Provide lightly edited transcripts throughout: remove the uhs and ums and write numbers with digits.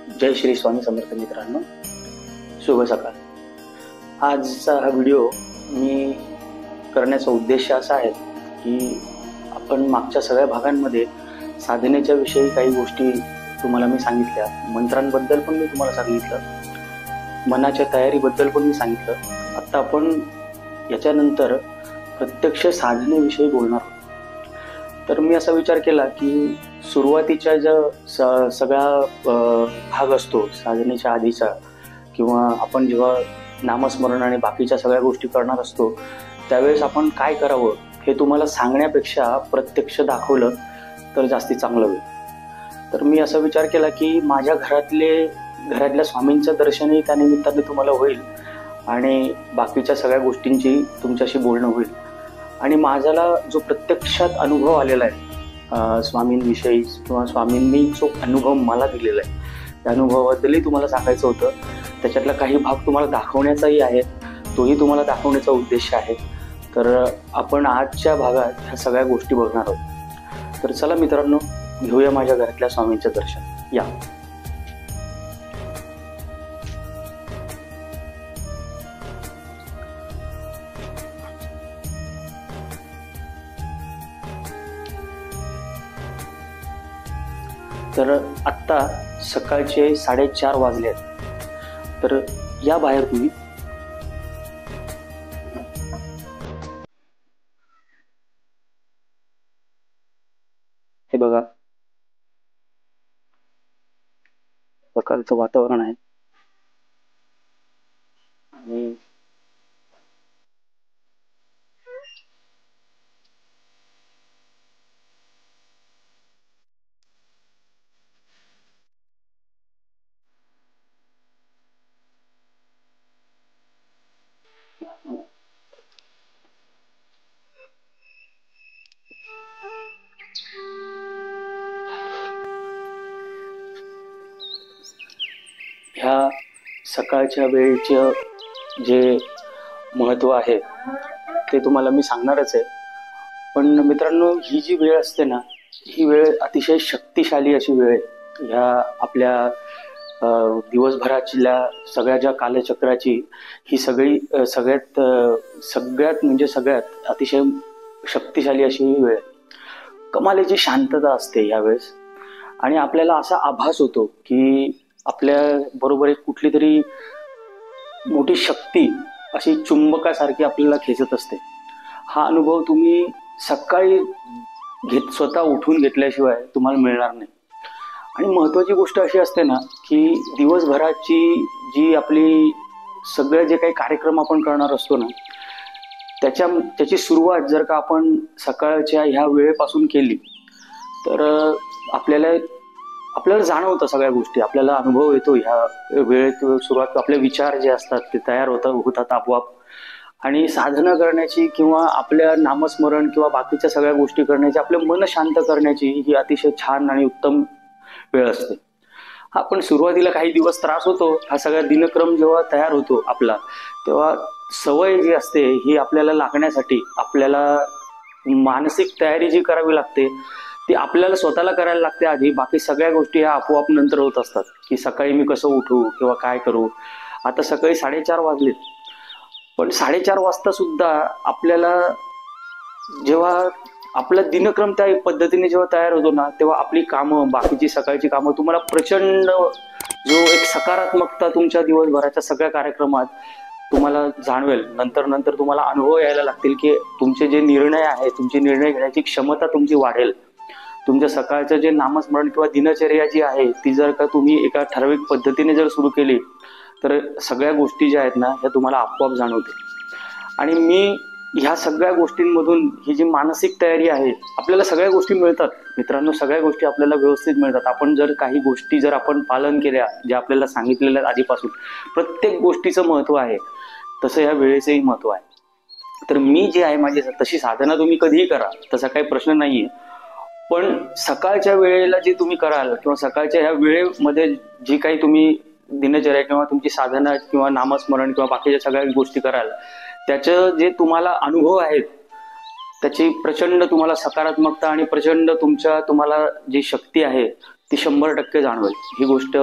जय श्री स्वामी समर्थ मित्रांनो, शुभ सकाळ। आजचा हा व्हिडिओ मी करण्याचा उद्देश असा आहे की आपण मागच्या सगळ्या भागांमध्ये साधनेच्या विषयी काही गोष्टी तुम्हाला मी सांगितल्या, मंत्रांबद्दल पण मी तुम्हाला सांगितलं, मनाच्या तयारीबद्दल पण मी सांगितलं। आता आपण याच्यानंतर प्रत्यक्ष साधनेविषयी बोलणार आहोत। तर मी असा विचार केला की सुरुवातीच्या ज्या सगळा भाग असतो साधनेच्या आधीचा, किंवा आपण जेव्हा नामस्मरण आणि बाकीच्या सगळ्या गोष्टी करणार असतो त्यावेळेस आपण काय करावं हे तुम्हाला सांगण्यापेक्षा प्रत्यक्ष दाखवलं तर जास्ती चांगलं होईल। तर मी असा विचार केला की माझ्या घरातल्या स्वामींचं दर्शनही त्या निमित्ताने तुम्हाला होईल आणि बाकीच्या सगळ्या गोष्टींची तुमच्याशी बोलणं होईल। आणि माझ्याला जो प्रत्यक्षात अनुभव आलेला आहे स्वामींविषयी, किंवा स्वामींनी जो अनुभव मला दिलेला आहे त्या अनुभवाबद्दलही तुम्हाला सांगायचं होतं। त्याच्यातला काही भाग तुम्हाला दाखवण्याचाही आहे, तोही तुम्हाला दाखवण्याचा उद्देश आहे। तर आपण आजच्या भागात ह्या सगळ्या गोष्टी बघणार आहोत। तर चला मित्रांनो, घेऊया माझ्या घरातल्या स्वामींचं दर्शन। या तर आत्ता सकाळचे 4:30 वाजले आहेत। तर या बाहेर तुम्ही हे बघा, सकाळचं वातावरण आहे आणि ह्या सकाळच्या वेळेचं जे महत्त्व आहे ते तुम्हाला मी सांगणारच आहे। पण मित्रांनो, ही जी वेळ असते ना, ही वेळ अतिशय शक्तिशाली अशी वेळ आहे। ह्या आपल्या दिवसभराच्या सगळ्या ज्या कालचक्राची ही सगळ्यात अतिशय शक्तिशाली अशी ही वेळ, कमालीची शांतता असते यावेळेस। आणि आपल्याला असा आभास होतो की आपल्या बरोबर एक कुठली तरी मोठी शक्ती अशी चुंबकासारखी आपल्याला खेचत असते। हा अनुभव तुम्ही सकाळी स्वतः उठून घेतल्याशिवाय तुम्हाला मिळणार नाही। आणि महत्त्वाची गोष्ट अशी असते ना की दिवसभराची जी आपली सगळे जे काही कार्यक्रम आपण करणार असतो ना, त्याची सुरुवात जर का आपण सकाळच्या ह्या वेळेपासून केली तर आपल्याला जाणवतं सगळ्या गोष्टी, आपल्याला अनुभव येतो। ह्या वेळेत सुरुवात आपले विचार जे असतात ते तयार होतात आपोआप। आणि साधना करण्याची किंवा आपल्या नामस्मरण किंवा बाकीच्या सगळ्या गोष्टी करण्याची, आपलं मन शांत करण्याची ही अतिशय छान आणि उत्तम वेळ असते। हा पण सुरुवातीला काही दिवस त्रास होतो। हा सगळा दिनक्रम जेव्हा तयार होतो आपला, तेव्हा सवय जी असते ही आपल्याला लागण्यासाठी आपल्याला मानसिक तयारी जी करावी लागते ती आपल्याला स्वतःला करायला लागते आधी। बाकी सगळ्या गोष्टी ह्या आपोआप नंतर होत असतात की सकाळी मी कसं उठू किंवा काय करू। आता सकाळी 4:30 वाजलेत, पण 4:30 वाजता सुद्धा आपल्याला जेव्हा आपला दिनक्रम त्या पद्धतीने जेव्हा तयार होतो ना, तेव्हा आपली कामं, बाकीची सकाळची कामं तुम्हाला प्रचंड जो एक सकारात्मकता तुमच्या दिवसभराच्या सगळ्या कार्यक्रमात तुम्हाला जाणवेल। नंतर तुम्हाला अनुभव यायला लागतील की तुमचे जे निर्णय आहे, तुमची निर्णय घेण्याची क्षमता तुमची वाढेल। तुमच्या सकाळचं जे नामस्मरण किंवा दिनचर्या जी आहे ती जर का तुम्ही एका ठराविक पद्धतीने जर सुरू केली तर सगळ्या गोष्टी ज्या आहेत ना ह्या तुम्हाला आपोआप जाणवतील। आणि मी ह्या सगळ्या गोष्टींमधून ही जी मानसिक तयारी आहे, आपल्याला सगळ्या गोष्टी मिळतात मित्रांनो, सगळ्या गोष्टी आपल्याला व्यवस्थित मिळतात। आपण जर काही गोष्टी जर आपण पालन केल्या, ज्या आपल्याला सांगितलेल्या आधीपासून, प्रत्येक गोष्टीचं महत्त्व आहे, तसं ह्या वेळेचंही महत्त्व आहे। तर मी जे आहे माझी तशी साधना तुम्ही कधीही करा, तसा काही प्रश्न नाहीये। पण सकाळच्या वेळेला जे तुम्ही कराल किंवा सकाळच्या ह्या वेळेमध्ये जी काही तुम्ही दिनचर्या किंवा तुमची साधना किंवा नामस्मरण किंवा बाकीच्या सगळ्या गोष्टी कराल, त्याचं जे तुम्हाला अनुभव आहेत त्याची प्रचंड तुम्हाला सकारात्मकता आणि प्रचंड तुम्हाला जी शक्ती आहे ती 100% जाणवेल। ही गोष्ट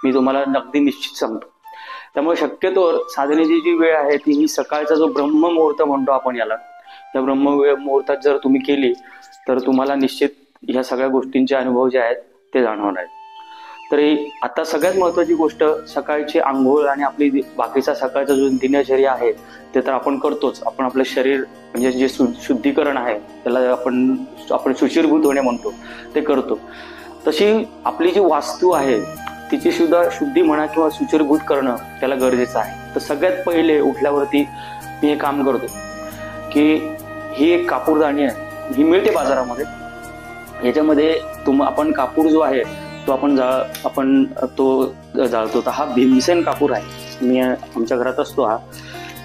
मी तुम्हाला अगदी निश्चित सांगतो. त्यामुळे शक्यतो साधनेची जी वेळ आहे ती ही सकाळचा जो ब्रह्ममुहूर्त म्हणतो आपण याला, त्या ब्रह्ममुहूर्तात जर तुम्ही केली तर तुम्हाला निश्चित ह्या सगळ्या गोष्टींचे अनुभव जे आहेत ते जाणवणार आहेत. तरी आता सगळ्यात महत्वाची गोष्ट सकाळची आंघोळ आणि आपली बाकीचा सकाळचा जो दिनचर्या आहे ते तर आपण करतोच. आपण आपलं शरीर म्हणजे जे शुद्धीकरण आहे त्याला आपण शुचिर्भूत होणे म्हणतो ते करतो. तशी आपली जी वास्तू आहे तिची सुद्धा शुद्धी म्हणा किंवा शुचिर्भूत करणं त्याला गरजेचं आहे. तर सगळ्यात पहिले उठल्यावरती मी हे काम करतो की ही एक कापूरदाणी आहे, ही मिळते बाजारामध्ये. याच्यामध्ये आपण कापूर जो आहे तो आपण जाळतो. तर हा भीमसेन कापूर आहे, मी आमच्या घरात असतो हा.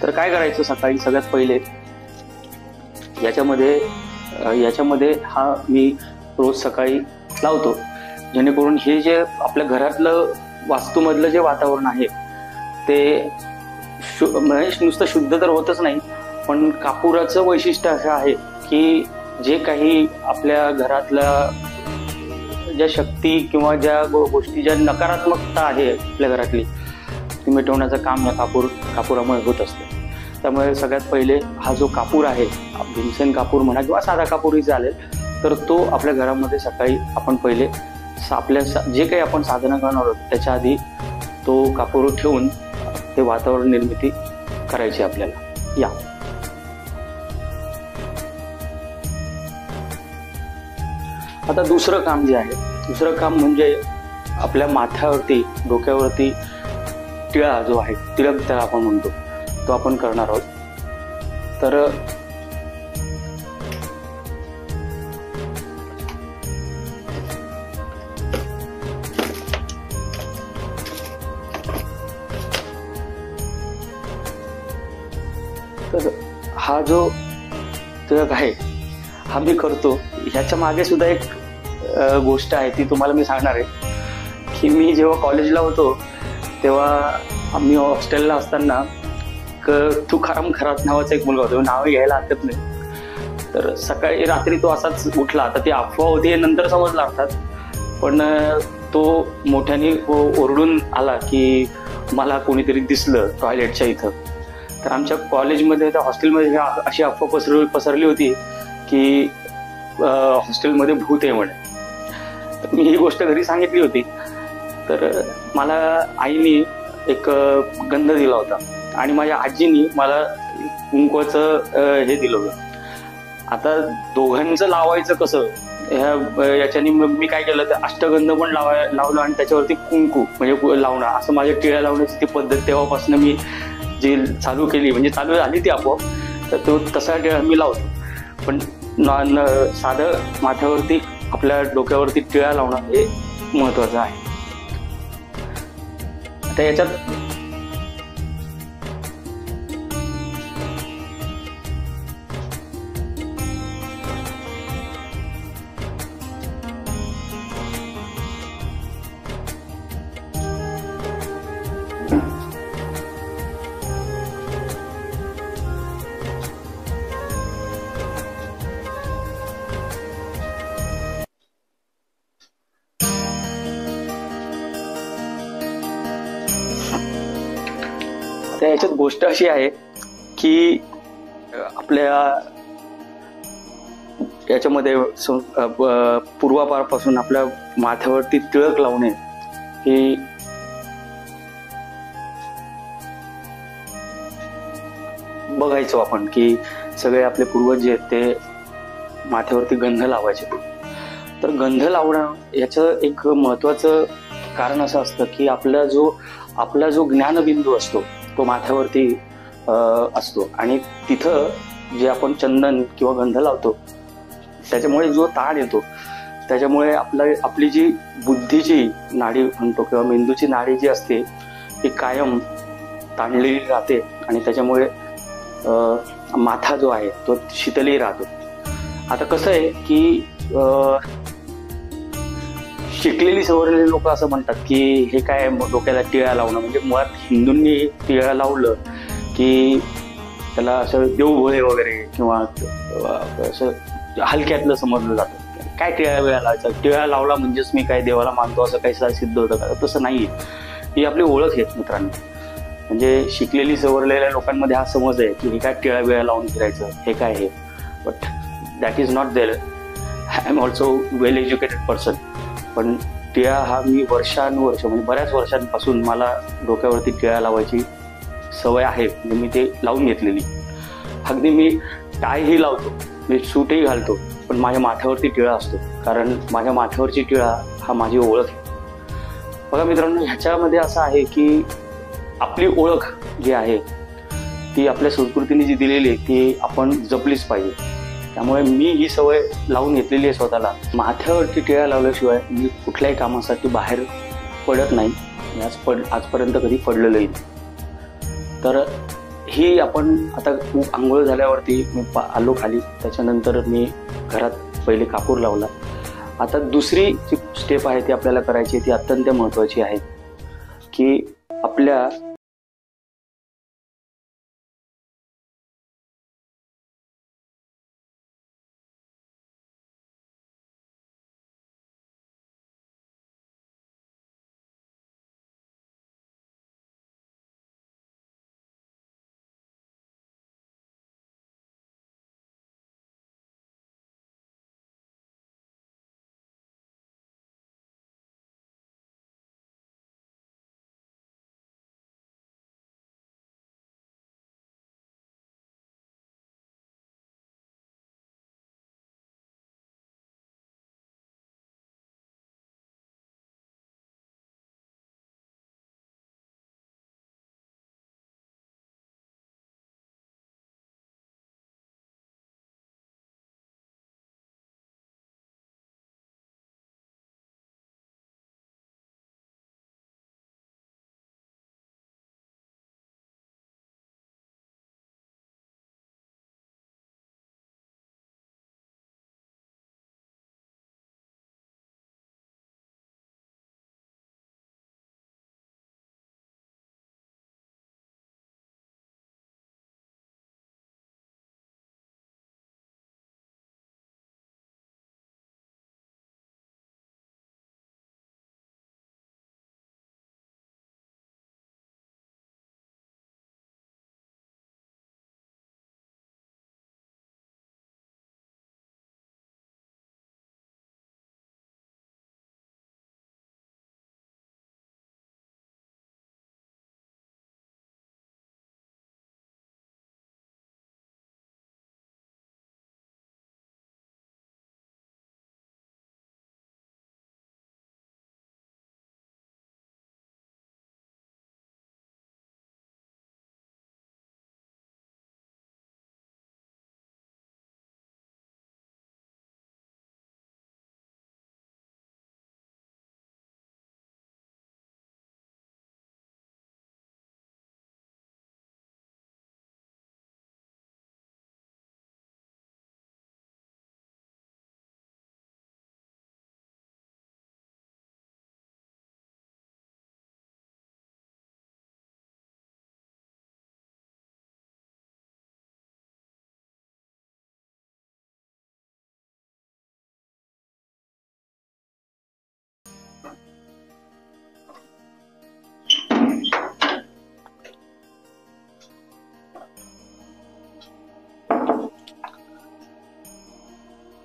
तर काय करायचं, सकाळी सगळ्यात पहिले याच्यामध्ये हा मी रोज सकाळी लावतो, जेणेकरून हे जे आपल्या घरातलं वास्तूमधलं जे वातावरण आहे ते म्हणजे नुसतं शुद्ध तर होतच नाही, पण कापुराचं वैशिष्ट्य असं आहे की जे काही आपल्या घरातल्या ज्या शक्ती किंवा ज्या गोष्टी, ज्या नकारात्मकता आहे आपल्या घरातली, ती मिटवण्याचं काम या कापुरामुळे होत असते. त्यामुळे सगळ्यात पहिले हा जो कापूर आहे, भीमसेन कापूर म्हणा किंवा साधा कापूरही चालेल, तर तो आपल्या घरामध्ये सकाळी आपण पहिले आपल्या जे काही आपण साधना करणार आहोत त्याच्या आधी तो कापूर ठेवून ते वातावरण निर्मिती करायची आपल्याला. या आता दुसरं काम जे आहे, दुसरं काम म्हणजे आपल्या माथ्यावरती, डोक्यावरती टिळा जो आहे, तिलक त्याला आपण म्हणतो, तो आपण करणार आहोत. तर हा जो तिलक आहे हा मी करतो. ह्याच्या मागे सुद्धा एक गोष्ट आहे, ती तुम्हाला मी सांगणार आहे की मी जेव्हा कॉलेजला होतो तेव्हा आम्ही हॉस्टेलला असताना तुकाराम खरात नावाचा एक मुलगा होता, नाव घ्यायला हरकत नाही. तर सकाळी रात्री तो असाच उठला. आता ती अफवा होती हे नंतर समजलं अर्थात, पण तो मोठ्याने ओरडून आला की मला कोणीतरी दिसलं टॉयलेटच्या इथं. तर आमच्या कॉलेजमध्ये, त्या हॉस्टेलमध्ये अशी अफवा पसरली होती की हॉस्टेलमध्ये भूत आहे म्हणे. मी ही गोष्ट घरी सांगितली होती. तर मला आईने एक गंध दिला होता आणि माझ्या आजीनी मला कुंकवाचं हे दिलं होतं. आता दोघांचं लावायचं कसं, याच्यानी मी काय केलं, तर अष्टगंध पण लावलं आणि त्याच्यावरती कुंकू म्हणजे लावणं, असं माझ्या टिळ्या लावण्याची ती पद्धत तेव्हापासून मी जी चालू केली, म्हणजे चालू झाली ती आपोआप. तर तो तसा टिळा मी लावतो. पण साधं माथ्यावरती आपल्या डोक्यावरती टिळा लावणं हे महत्वाचं आहे. आता याच्यात गोष्ट अशी आहे की आपल्या याच्यामध्ये पूर्वापारपासून आपल्या माथ्यावरती टिळक लावणे ही बघायचो आपण की सगळे आपले पूर्वज जे आहेत ते माथ्यावरती गंध लावायचे. तर गंध लावणं याचं एक महत्वाचं कारण असं असतं की आपला जो ज्ञानबिंदू असतो तो माथ्यावरती असतो आणि तिथं जे आपण चंदन किंवा गंध लावतो त्याच्यामुळे जो ताण येतो, त्याच्यामुळे आपली जी बुद्धीची नाडी म्हणतो किंवा मेंदूची नाडी जी असते ती कायम ताणलेली राहते आणि त्याच्यामुळे माथा जो आहे तो शीतलही राहतो. आता कसं आहे की शिकलेली सवरलेली लोक असं म्हणतात की हे काय डोक्याला टिळा लावणं, म्हणजे मुळात हिंदूंनी टिळा लावलं की त्याला असं देवभोळे वगैरे किंवा असं हलक्यातलं समजलं जातं. काय टिळा वेळा लावायचा, टिळा लावला म्हणजेच मी काय देवाला मानतो असं काही सिद्ध होतं का? तसं नाहीये. ही आपली ओळख आहे मित्रांनो. म्हणजे शिकलेली सवरलेल्या लोकांमध्ये हा समज आहे की हे काय टिळा वेळा लावून फिरायचं, हे काय आहे. But that is not there. I am also well educated person. पण टिळा हा मी वर्षानुवर्ष म्हणजे बऱ्याच वर्षांपासून मला डोक्यावरती टिळा लावायची सवय आहे. म्हणजे मी ते लावून घेतलेली. अगदी मी टायही लावतो, मी सूटही घालतो, पण माझ्या माथ्यावरती टिळा असतो. कारण माझ्या माथ्यावरची टिळा हा माझी ओळख आहे. बघा मित्रांनो, ह्याच्यामध्ये असं आहे की आपली ओळख जी आहे ती आपल्या संस्कृतीने जी दिलेली आहे ती आपण जपलीच पाहिजे. त्यामुळे मी ही सवय लावून घेतलेली आहे स्वतःला. माथ्यावरती टिळा लावल्याशिवाय मी कुठल्याही कामासाठी बाहेर पडत नाही. आजपर्यंत कधी पडलेलंही नाही. तर ही आपण आता आंघोळ झाल्यावरती मी आलो खाली. त्याच्यानंतर मी घरात पहिले कापूर लावला. आता दुसरी जी स्टेप आहे ती आपल्याला करायची, ती अत्यंत महत्त्वाची आहे की आपल्या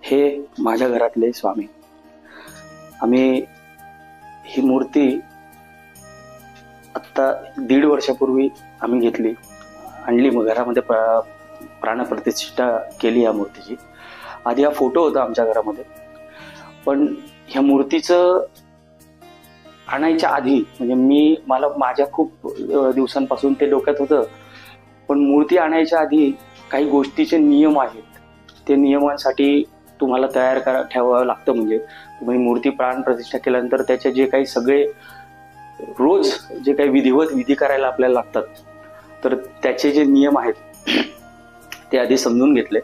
हे माझ्या घरातले स्वामी. आम्ही ही मूर्ती आत्ता 1.5 वर्षापूर्वी आम्ही घेतली, आणली, मग घरामध्ये प्राणप्रतिष्ठा केली या मूर्तीची. आधी हा फोटो होता आमच्या घरामध्ये, पण ह्या मूर्तीचं आणायच्या आधी म्हणजे मला माझ्या खूप दिवसांपासून ते डोक्यात होतं, पण मूर्ती आणायच्या आधी काही गोष्टीचे नियम आहेत. ते नियमांसाठी तुम्हाला तयार ठेवावं लागतं. म्हणजे तुम्ही मूर्ती प्राण प्रतिष्ठा केल्यानंतर त्याचे जे काही सगळे रोज जे काही विधी करायला आपल्याला लागतात, तर त्याचे जे नियम आहेत ते आधी समजून घेतले.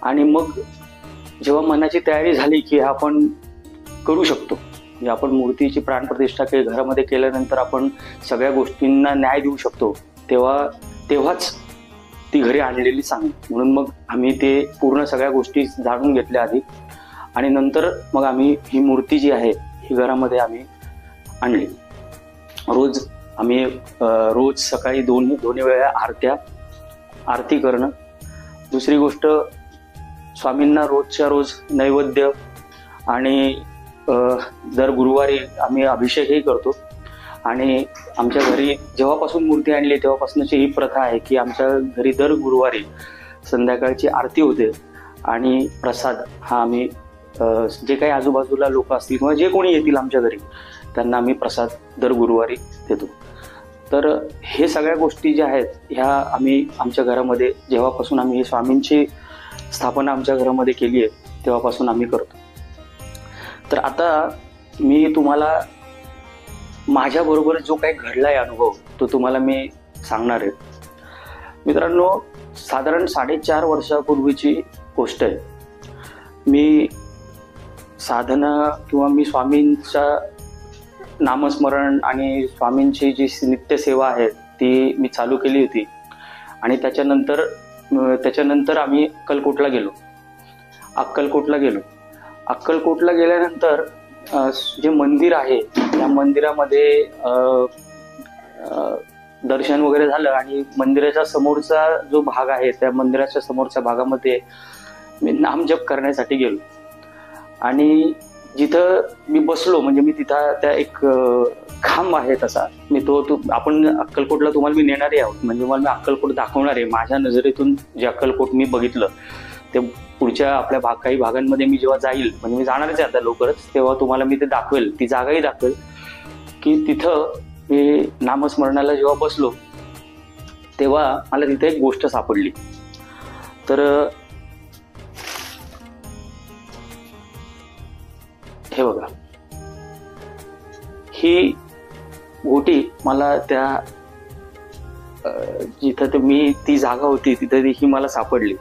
आणि मग जेव्हा मनाची तयारी झाली की आपण करू शकतो, म्हणजे आपण मूर्तीची प्राणप्रतिष्ठा घरामध्ये केल्यानंतर आपण सगळ्या गोष्टींना न्याय देऊ शकतो, तेव्हाच ती घरी आणलेली चांगली. म्हणून मग आम्ही ते पूर्ण सगळ्या गोष्टी जाणून घेतल्या आधी. आणि नंतर मग आम्ही ही मूर्ती जी आहे ही घरामध्ये आम्ही आणली. रोज सकाळी दोन्ही वेळा आरती करणं. दुसरी गोष्ट, स्वामींना रोजच्या रोज नैवेद्य आणि दर गुरुवारी आम्ही अभिषेकही करतो. आणि आमच्या घरी जेव्हापासून मूर्ती आणली तेव्हापासूनची ही प्रथा आहे की आमच्या घरी दर गुरुवारी संध्याकाळची आरती होते आणि प्रसाद हा आम्ही जे काही आजूबाजूला लोक असतील किंवा जे कोणी येतील आमच्या घरी त्यांना आम्ही प्रसाद दर गुरुवारी देतो. तर हे सगळ्या गोष्टी ज्या आहेत ह्या आम्ही आमच्या घरामध्ये जेव्हापासून आम्ही स्वामींची स्थापना आमच्या घरामध्ये केली आहे तेव्हापासून आम्ही करतो. तर आता मी तुम्हाला माझ्याबरोबर जो काही घडलाय अनुभव तो तुम्हाला मी सांगणार आहे. मित्रांनो, साधारण 4.5 वर्षापूर्वीची गोष्ट आहे. मी साधना किंवा मी स्वामींचा नामस्मरण आणि स्वामींची जी नित्यसेवा आहे ती मी चालू केली होती. आणि त्याच्यानंतर आम्ही अक्कलकोटला गेलो. अक्कलकोटला गेल्यानंतर जे मंदिर आहे त्या मंदिरामध्ये दर्शन वगैरे झालं आणि मंदिराच्या समोरचा जो भाग आहे त्या मंदिराच्या समोरच्या भागामध्ये मी नामजप करण्यासाठी गेलो. आणि जिथं मी बसलो म्हणजे मी तिथं त्या एक खांब आहे तसा मी आपण अक्कलकोटला तुम्हाला मी नेणारे आहोत. म्हणजे मला मी अक्कलकोट दाखवणार आहे. माझ्या नजरेतून जे अक्कलकोट मी बघितलं ते पुढच्या आपल्या काही भागांमध्ये मी जेव्हा जाईल, म्हणजे मी जाणारच आहे आता लवकरच, तेव्हा तुम्हाला मी ते दाखवेल, ती जागाही दाखवेल की तिथं मी नामस्मरणाला जेव्हा बसलो तेव्हा मला तिथे एक गोष्ट सापडली. तर हे बघा, ही गोटी मला त्या जिथं मी ती जागा होती तिथं ही मला सापडली.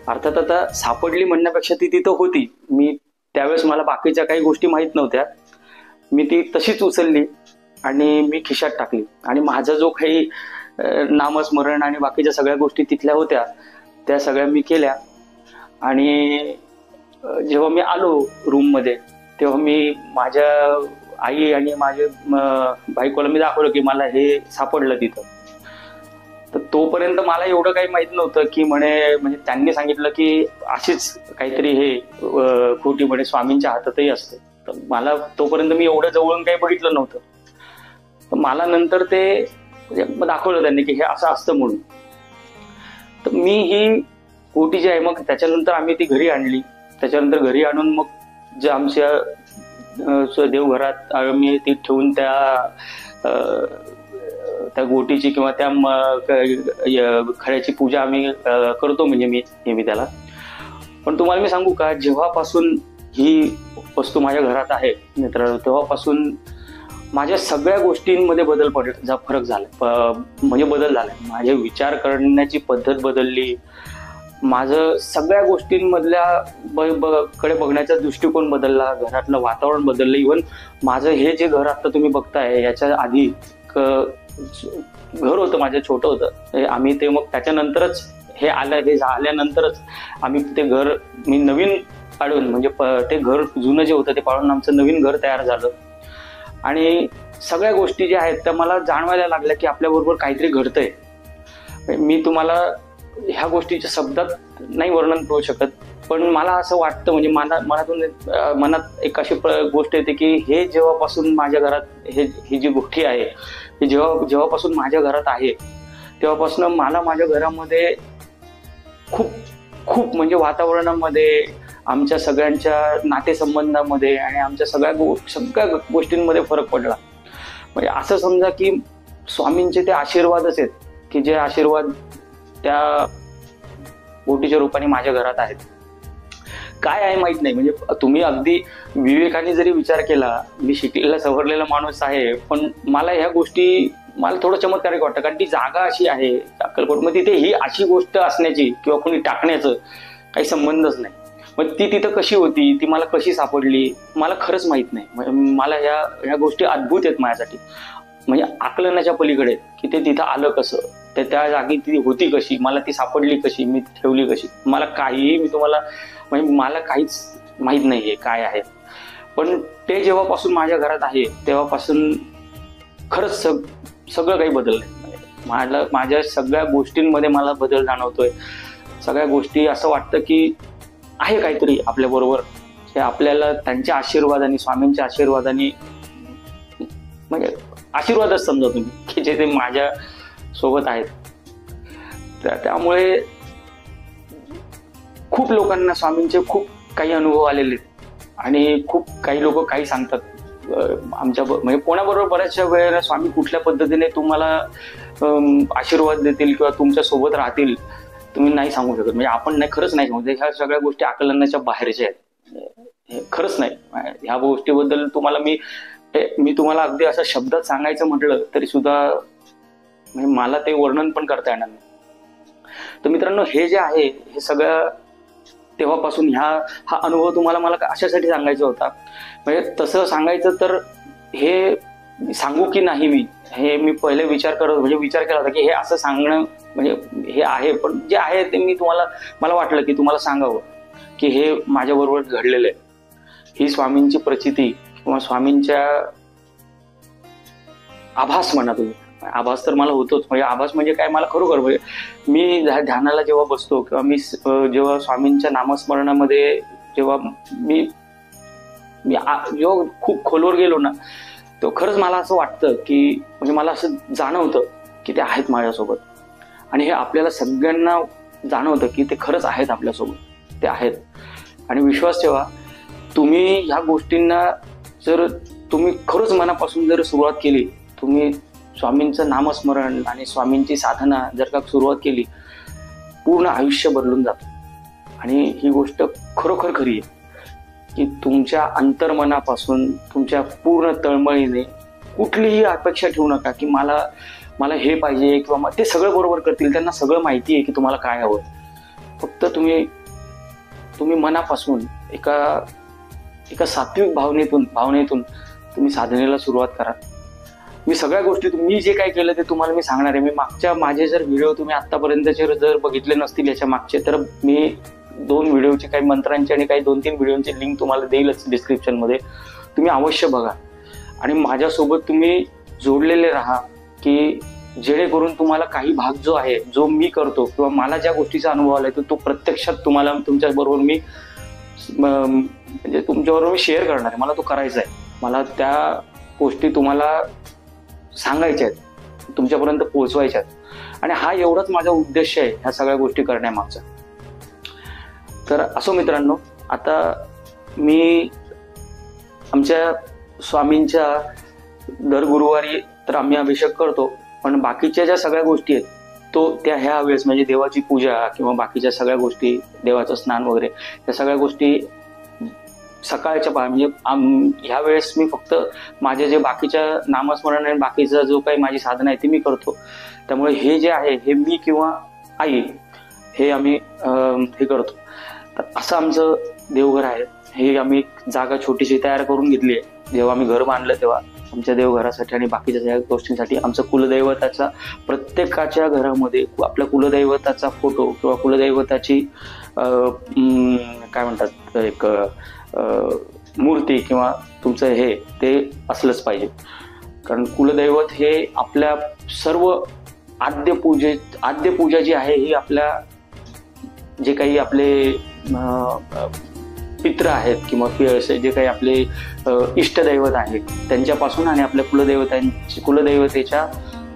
अर्थात आता सापडली म्हणण्यापेक्षा ती तिथं होती. मी त्यावेळेस मला बाकीच्या काही गोष्टी माहीत नव्हत्या. मी ती तशीच उचलली आणि मी खिशात टाकली. आणि माझा जो काही नामस्मरण आणि बाकीच्या सगळ्या गोष्टी तिथल्या होत्या त्या सगळ्या मी केल्या. आणि जेव्हा मी आलो रूममध्ये तेव्हा मी माझ्या आई आणि माझ्या बायकोला मी दाखवलं की मला हे सापडलं तिथं. तर तोपर्यंत मला एवढं काही माहित नव्हतं की म्हणजे त्यांनी सांगितलं की अशीच काहीतरी हे खोटी म्हणे स्वामींच्या हातातही असते. तर मला तोपर्यंत मी एवढं जवळून काही बघितलं नव्हतं. तर मला नंतर ते दाखवलं त्यांनी की हे असं असतं म्हणून. तर मी ही खोटी जी आहे मग त्याच्यानंतर आम्ही ती घरी आणली. त्याच्यानंतर घरी आणून मग जे आमच्या देवघरात मी ती ठेवून त्या गोटीची किंवा त्या खड्याची पूजा आम्ही करतो. म्हणजे मी नेहमी त्याला. पण तुम्हाला मी सांगू का, जेव्हापासून ही वस्तू माझ्या घरात आहे मित्रांनो तेव्हापासून माझ्या सगळ्या गोष्टींमध्ये फरक झाला. म्हणजे बदल झाला. माझे विचार करण्याची पद्धत बदलली. माझं सगळ्या गोष्टींमधल्या कडे बघण्याचा दृष्टिकोन बदलला. घरातलं वातावरण बदललं. इव्हन माझं हे जे घर आता तुम्ही बघताय याच्या आधी घर होतं माझं, छोटं होतं. आम्ही ते मग त्याच्यानंतरच हे झाल्यानंतरच आम्ही ते घर मी नवीन पाडून म्हणजे ते घर जुनं जे होतं ते पाडून आमचं नवीन घर तयार झालं. आणि सगळ्या गोष्टी ज्या आहेत त्या मला जाणवायला लागल्या की आपल्याबरोबर काहीतरी घडतंय. मी तुम्हाला ह्या गोष्टीच्या शब्दात नाही वर्णन करू शकत. पण मला असं वाटतं म्हणजे मनात एक अशी गोष्ट येते की हे जेव्हापासून माझ्या घरात ही जी गोष्टी आहे ही जेव्हापासून माझ्या घरात आहे तेव्हापासून मला माझ्या घरामध्ये खूप म्हणजे वातावरणामध्ये, आमच्या सगळ्यांच्या नातेसंबंधामध्ये आणि आमच्या सगळ्या गोष्टींमध्ये फरक पडला. म्हणजे असं समजा की स्वामींचे ते आशीर्वादच आहेत की जे आशीर्वाद त्या गोटीच्या रूपाने माझ्या घरात आहेत. काय आहे माहित नाही. म्हणजे तुम्ही अगदी विवेकाने जरी विचार केला, मी शिकलेला सवरलेला माणूस आहे, पण मला ह्या गोष्टी मला थोडं चमत्कारिक वाटतं. कारण ती जागा अशी आहे अक्कलकोटमध्ये, तिथे ही अशी गोष्ट असण्याची किंवा कोणी टाकण्याचं काही संबंधच नाही. मग ती तिथं कशी होती, ती मला कशी सापडली मला खरंच माहित नाही. मला ह्या गोष्टी अद्भुत आहेत माझ्यासाठी. म्हणजे आकलनाच्या पलीकडे की ते तिथं आलं कसं, त्या जागी ती होती कशी, मला ती सापडली कशी, मी ठेवली कशी, मला काहीही मी तुम्हाला म्हणजे मला काहीच माहीत नाहीये काय आहे. पण ते जेव्हापासून माझ्या घरात आहे तेव्हापासून खरंच सगळं काही बदललंय. माझ्या सगळ्या गोष्टींमध्ये मला बदल जाणवतोय. सगळ्या गोष्टी असं वाटतं की आहे काहीतरी आपल्या बरोबर, हे आपल्याला त्यांच्या आशीर्वादाने, स्वामींच्या आशीर्वादाने, म्हणजे आशीर्वादच समजा तुम्ही, की जे ते माझ्या सोबत आहेत. त्यामुळे खूप लोकांना स्वामींचे खूप काही अनुभव आलेले आणि खूप काही लोक काही सांगतात आमच्या, म्हणजे कोणाबरोबर बऱ्याचशा वेळेला स्वामी कुठल्या पद्धतीने तुम्हाला आशीर्वाद देतील किंवा तुमच्या सोबत राहतील तुम्ही नाही सांगू शकत. म्हणजे आपण नाही, खरंच नाही सांगू. ह्या सगळ्या गोष्टी आकलनाच्या बाहेरच्या आहेत. खरंच नाही. ह्या गोष्टीबद्दल तुम्हाला मी तुम्हाला अगदी असं शब्दात सांगायचं म्हटलं तरी सुद्धा म्हणजे मला ते वर्णन पण करता येणार नाही. तर मित्रांनो, हे जे आहे हे सगळं तेव्हापासून हा अनुभव तुम्हाला मला अशासाठी सांगायचा होता. म्हणजे तसं सांगायचं तर हे सांगू की नाही मी पहिले विचार केला होता की हे असं सांगणं म्हणजे हे आहे, पण जे आहे ते मी मला वाटलं की तुम्हाला सांगावं की हे माझ्याबरोबर घडलेलं आहे. ही स्वामींची प्रचिती किंवा स्वामींच्या आभास म्हणा तुम्ही, आभास तर मला होतोच. म्हणजे आभास म्हणजे काय, मला खरोखर म्हणजे मी ध्यानाला जेव्हा बसतो किंवा मी जेव्हा स्वामींच्या नामस्मरणामध्ये जेव्हा मी जेव्हा खूप खोलवर गेलो ना, तो खरंच मला असं वाटतं की म्हणजे मला असं जाणवतं की ते आहेत माझ्यासोबत. आणि हे आपल्याला सगळ्यांना जाणवतं की ते खरंच आहेत आपल्यासोबत, ते आहेत. आणि विश्वास ठेवा, तुम्ही ह्या गोष्टींना जर तुम्ही खरंच मनापासून जर सुरुवात केली, तुम्ही स्वामींचं नामस्मरण आणि स्वामींची साधना जर का सुरुवात केली, पूर्ण आयुष्य बदलून जातं. आणि ही गोष्ट खरोखर खरी आहे की तुमच्या अंतर्मनापासून, तुमच्या पूर्ण तळमळीने कुठलीही अपेक्षा ठेवू नका की मला हे पाहिजे किंवा ते सगळं बरोबर करतील. त्यांना सगळं माहिती आहे की तुम्हाला काय हवं. फक्त तुम्ही मनापासून एका सात्विक भावनेतून तुम्ही साधनेला सुरुवात करा. मी सगळ्या गोष्टी मी जे काय केलं ते तुम्हाला मी सांगणार आहे. मी माझे जर व्हिडिओ तुम्ही आतापर्यंतचे जर बघितले नसतील याच्या मागचे, तर मी 2 व्हिडिओचे, काही मंत्रांचे आणि काही 2-3 व्हिडिओचे लिंक तुम्हाला देईलच डिस्क्रिप्शनमध्ये. तुम्ही अवश्य बघा आणि माझ्यासोबत तुम्ही जोडलेले राहा की जेणेकरून तुम्हाला काही भाग जो आहे, जो मी करतो किंवा मला ज्या गोष्टीचा अनुभव आला तो प्रत्यक्षात तुम्हाला तुमच्याबरोबर मी शेअर करणार आहे. मला तो करायचा आहे. मला त्या गोष्टी तुम्हाला सांगायच्या आहेत, तुमच्यापर्यंत पोहोचवायच्या आहेत. आणि हा एवढाच माझा उद्देश आहे ह्या सगळ्या गोष्टी करण्यामागचा. तर असो मित्रांनो, आता मी आमच्या स्वामींच्या दर गुरुवारी तर आम्ही अभिषेक करतो, पण बाकीच्या ज्या सगळ्या गोष्टी आहेत त्या ह्या वेळेस म्हणजे देवाची पूजा किंवा बाकीच्या सगळ्या गोष्टी, देवाचं स्नान वगैरे, या सगळ्या गोष्टी सकाळच्या म्हणजे ह्या वेळेस मी फक्त माझे जे बाकीच्या नामस्मरण आणि बाकीचा जो काही माझी साधना आहे ती मी करतो. त्यामुळे हे जे आहे हे मी किंवा आई हे आम्ही हे करतो. तर असं आमचं देवघर आहे. हे आम्ही जागा छोटीशी तयार करून घेतली आहे. जेव्हा आम्ही घर बांधलं तेव्हा आमच्या देवघरासाठी आणि बाकीच्या सगळ्या गोष्टींसाठी आमचं कुलदैवताचा, प्रत्येकाच्या घरामध्ये आपल्या कुलदैवताचा फोटो किंवा कुलदैवताची काय म्हणतात एक मूर्ती किंवा तुमचं ते असलंच पाहिजे. कारण कुलदैवत हे आपल्या सर्व आद्य पूजा जी आहे ही आपल्या जे काही आपले पित्र आहेत किंवा जे काही आपले इष्टदैवत आहेत त्यांच्यापासून आणि आपल्या कुलदैवतेच्या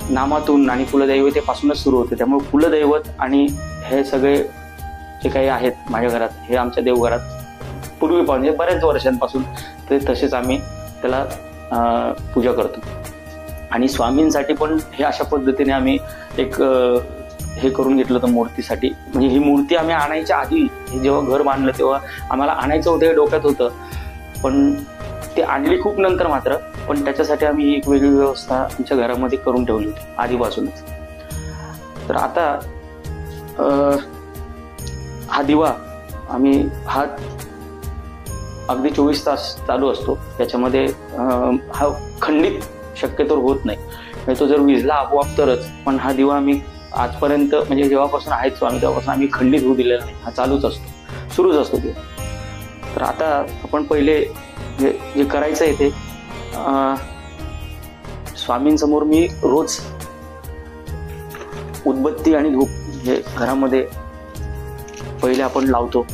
नामातून आणि कुलदैवतेपासूनच सुरू होते. त्यामुळे कुलदैवत आणि हे सगळे जे काही आहेत माझ्या घरात, हे आमच्या देवघरात पूर्वीपासून म्हणजे बऱ्याच वर्षांपासून ते तसेच आम्ही त्याला पूजा करतो. आणि स्वामींसाठी पण हे अशा पद्धतीने आम्ही एक हे करून घेतलं होतं मूर्तीसाठी. म्हणजे ही मूर्ती आम्ही आणायच्या आधी, जेव्हा घर बांधलं तेव्हा आम्हाला आणायचं होतं हे डोक्यात होतं, पण ते आणली खूप नंतर मात्र. पण त्याच्यासाठी आम्ही एक वेगळी व्यवस्था आमच्या घरामध्ये करून ठेवली होती आधीपासूनच. तर आता हा दिवा हा अगदी 24 तास चालू असतो. त्याच्यामध्ये हा खंडित शक्यतो होत नाही. म्हणजे तो जर विझला आपोआप तरच, पण हा दिवा आम्ही आजपर्यंत म्हणजे जेव्हापासून आहेत स्वामी तेव्हापासून आम्ही खंडित होऊ दिलेला नाही. हा चालूच असतो, सुरूच असतो दिवा. तर तर आता आपण पहिले जे करायचं आहे ते स्वामींसमोर मी रोज उदबत्ती आणि धूप हे घरामध्ये पहिले आपण लावतो.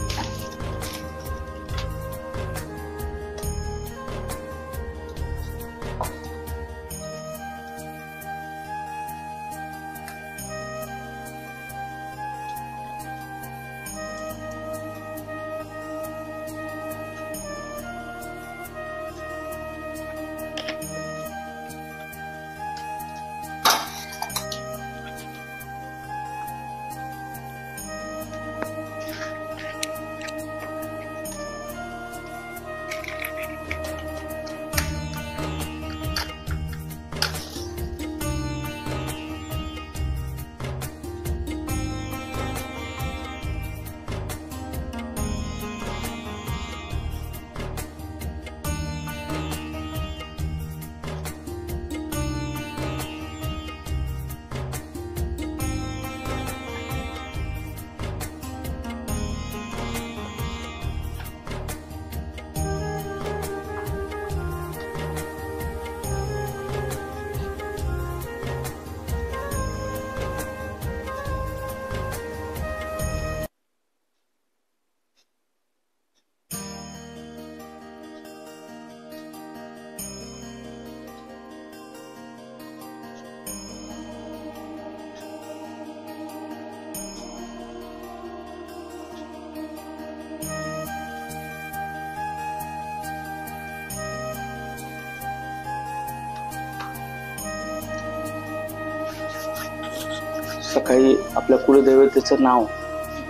सकाळी आपल्या कुलदैवतेचं नाव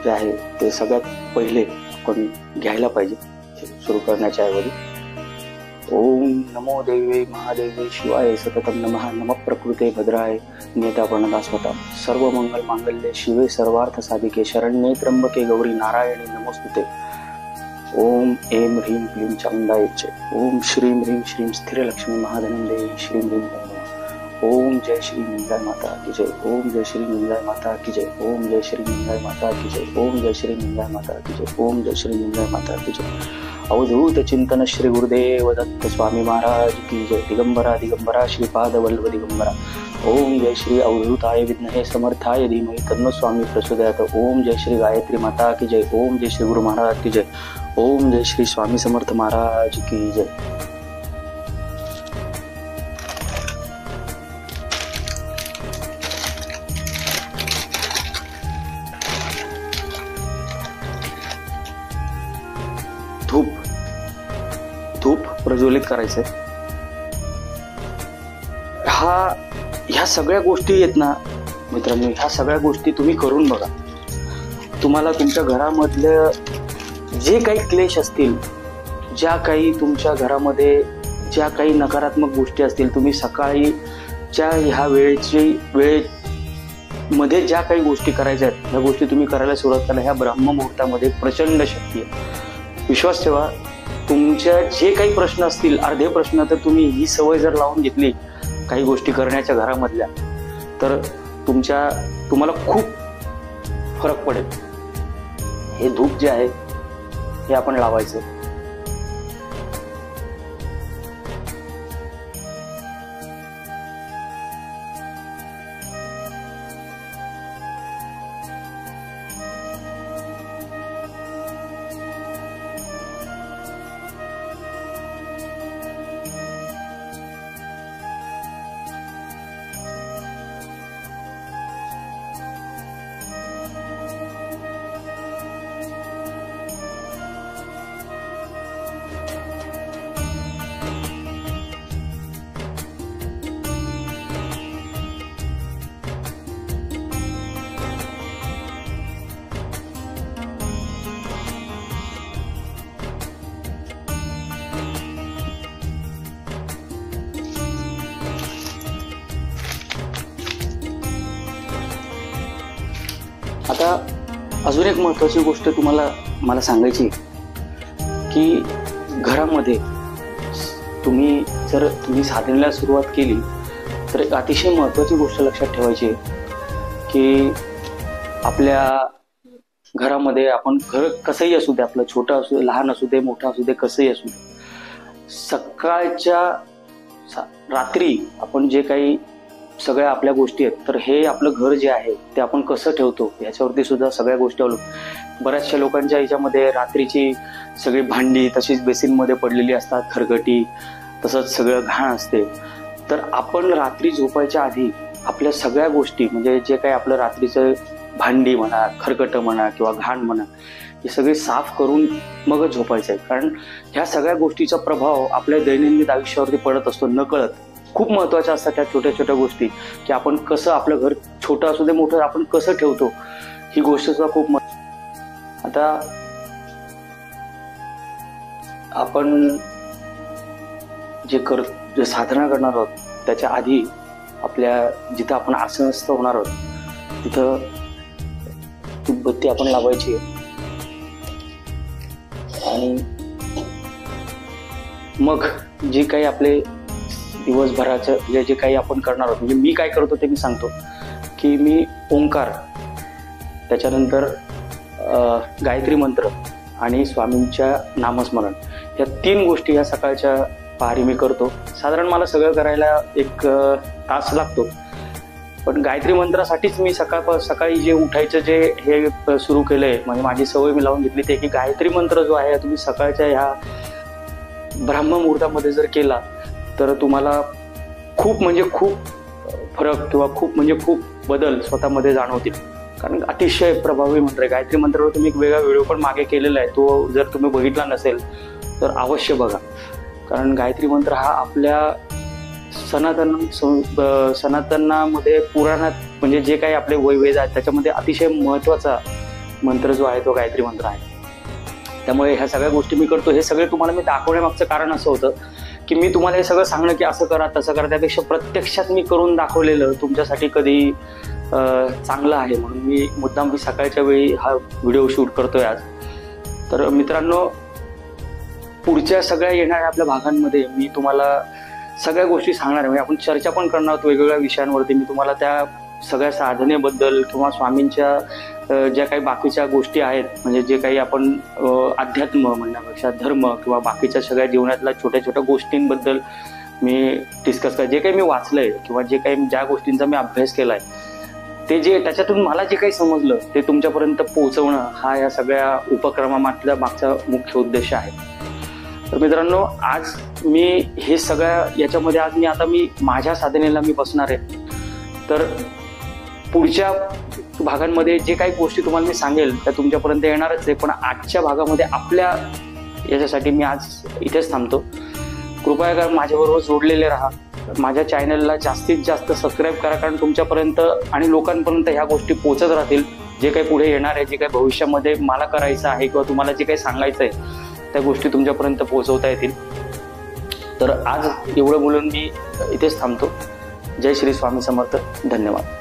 जे आहे ते सगळ्यात पहिले आपण घ्यायला पाहिजे सुरू करण्याच्या ऐवजी. ओम नमो देवे महादेवे शिवाय सततम नमः नमः प्रकृते भद्राय नियतापर्णदास्वता सर्व मंगल मांगल्ये शिवे सर्वार्थ साधिके शरण्ये त्र्यंबके गौरी नारायणी नमोस्तुते. ओम ऐं ह्रीं क्लीं चामुंडाय जय. ओम श्रीं ह्रीं श्रीं स्थिरलक्ष्मी महाधनंदे श्रीं ह्रीं नमः. ओम जय श्री निंदाय माता की जय. ओम जय श्री निंदाय माता की जय. ओम जय श्री निंदाय माता की जय. ओम जय श्री निंदाय माता की जय. ओम जय श्री निंदाय माता की जय. अवधूत चिंतन श्री गुरुदेव दत्त स्वामी महाराज की जय. दिगंबरा दिगंबरा श्रीपाद वल्लभ दिगंबरा. ओम जय श्री अवधूताय विद्महे समर्थाय धीमहि तन्नो स्वामी प्रचोदयात्. ओम जय श्री गायत्री माता की जय. ओम जय श्री गुरु महाराज की जय. ओम जय श्री स्वामी समर्थ महाराज की जय. धूप प्रज्वलित करायचंय. ह्या सगळ्या गोष्टी आहेत ना मित्रांनो, ह्या सगळ्या गोष्टी तुम्ही करून बघा. तुम्हाला तुमच्या घरामधले जे काही क्लेश असतील, ज्या काही तुमच्या घरामध्ये ज्या काही नकारात्मक गोष्टी असतील, तुम्ही सकाळीच्या ह्या वेळेमध्ये ज्या काही गोष्टी करायच्या आहेत ह्या गोष्टी तुम्ही करायला सुरुवात करा. ह्या ब्रह्ममुहूर्तामध्ये प्रचंड शक्ती आहे. विश्वास ठेवा. तुमच्या जे काही प्रश्न असतील, अर्धे प्रश्न तर तुम्ही ही सवय जर लावून घेतली काही गोष्टी करण्याच्या घरामधल्या, तर तुम्हाला खूप फरक पडेल. हे धूप जे आहे हे आपण लावायचं. आता अजून एक महत्वाची गोष्ट मला सांगायची की घरामध्ये तुम्ही साधनेला सुरुवात केली तर एक अतिशय महत्वाची गोष्ट लक्षात ठेवायची की आपल्या घरामध्ये आपण घर कसंही असू दे, आपलं छोटं असू दे, लहान असू दे, मोठं असू दे, कसंही असू दे, सकाळच्या रात्री आपण जे काही सगळ्या आपल्या गोष्टी आहेत, तर हे आपलं घर जे आहे ते आपण कसं ठेवतो याच्यावरती सुद्धा सगळ्या गोष्टी अवलंबून. बऱ्याचशा लोकांच्या याच्यामध्ये रात्रीची सगळी भांडी तशीच बेसिनमध्ये पडलेली असतात, खरकटी, तसंच सगळं घाण असते. तर आपण रात्री झोपायच्या आधी आपल्या सगळ्या गोष्टी, म्हणजे जे काही आपलं रात्रीचं भांडी म्हणा, खरकटं म्हणा किंवा घाण म्हणा, हे सगळे साफ करून मगच झोपायचं आहे. कारण ह्या सगळ्या गोष्टीचा प्रभाव आपल्या दैनंदिन आयुष्यावरती पडत असतो नकळत. खूप महत्त्वाच्या असतात त्या छोट्या छोट्या गोष्टी, की आपण कसं आपलं घर छोटं असू दे मोठं आपण कसं ठेवतो, ही गोष्ट सुद्धा खूप आता आपण जे साधना करणार आहोत त्याच्या आधी आपल्या जिथं आपण आसनस्थ होणार आहोत तिथं बत्ती आपण लावायची आणि मग जे काही आपले दिवसभराचं जे काही आपण करणार आहोत, म्हणजे मी काय करतो ते मी सांगतो, की मी ओंकार, त्याच्यानंतर गायत्री मंत्र आणि स्वामींच्या नामस्मरण या 3 गोष्टी या सकाळच्या पहारी मी करतो. साधारण मला सगळं करायला 1 तास लागतो, पण गायत्री मंत्रासाठीच मी सकाळी जे उठायचं जे हे सुरू केलंय, म्हणजे माझी सवय मी लावून घेतली ते, की गायत्री मंत्र जो आहे तुम्ही सकाळच्या ह्या ब्राह्ममुहूर्तामध्ये जर केला तर तुम्हाला खूप म्हणजे खूप फरक किंवा खूप बदल स्वतःमध्ये जाणवतील. कारण अतिशय प्रभावी मंत्र आहे. गायत्री मंत्रावर तुम्ही एक वेगळा व्हिडिओ पण मागे केलेला आहे, तो जर तुम्ही बघितला नसेल तर अवश्य बघा. कारण गायत्री मंत्र हा आपल्या सनातनामध्ये पुराणात, म्हणजे जे काही आपले वेद आहेत त्याच्यामध्ये अतिशय महत्त्वाचा मंत्र जो आहे तो गायत्री मंत्र आहे. त्यामुळे ह्या सगळ्या गोष्टी मी करतो. हे सगळे तुम्हाला मी दाखवण्यामागचं कारण असं होतं की मी तुम्हाला हे सगळं सांगणं की असं करा तसं करा, त्यापेक्षा प्रत्यक्षात मी करून दाखवलेलं तुमच्यासाठी कधी चांगलं आहे, म्हणून मी मुद्दाम सकाळच्या वेळी हा व्हिडिओ शूट करतोय आज. तर मित्रांनो, पुढच्या सगळ्या येणाऱ्या आपल्या भागांमध्ये मी तुम्हाला सगळ्या गोष्टी सांगणार आहे. म्हणजे आपण चर्चा पण करणार आहोत वेगवेगळ्या विषयांवरती. मी तुम्हाला त्या सगळ्या साधनेबद्दल किंवा स्वामींच्या ज्या काही बाकीच्या गोष्टी आहेत, म्हणजे जे काही आपण अध्यात्म म्हणण्यापेक्षा धर्म किंवा बाकीच्या सगळ्या जीवनातल्या छोट्या छोट्या गोष्टींबद्दल मी डिस्कस जे काही मी वाचलंय किंवा जे काही ज्या गोष्टींचा मी अभ्यास केलाय, ते त्याच्यातून मला जे काही समजलं ते तुमच्यापर्यंत पोहोचवणं हा या सगळ्या उपक्रमामागचा मागचा मुख्य उद्देश आहे. तर मित्रांनो, आज मी हे सगळ्या याच्यामध्ये आज मी माझ्या साधनेला मी बसणार आहे. तर पुढच्या भागांमध्ये जे काही गोष्टी तुम्हाला मी सांगेल त्या तुमच्यापर्यंत येणारच आहे, पण आजच्या भागामध्ये आपल्या याच्यासाठी मी आज इथेच थांबतो. कृपया करा माझ्याबरोबर जोडलेले राहा. माझ्या चॅनलला जास्तीत जास्त सबस्क्राईब करा, कारण तुमच्यापर्यंत आणि लोकांपर्यंत ह्या गोष्टी पोहोचत राहतील. जे काही पुढे येणार आहे, जे काही भविष्यामध्ये मला करायचं आहे किंवा तुम्हाला जे काही सांगायचं आहे त्या गोष्टी तुमच्यापर्यंत पोहोचवता येतील. तर आज एवढं बोलून मी इथेच थांबतो. जय श्री स्वामी समर्थ. धन्यवाद.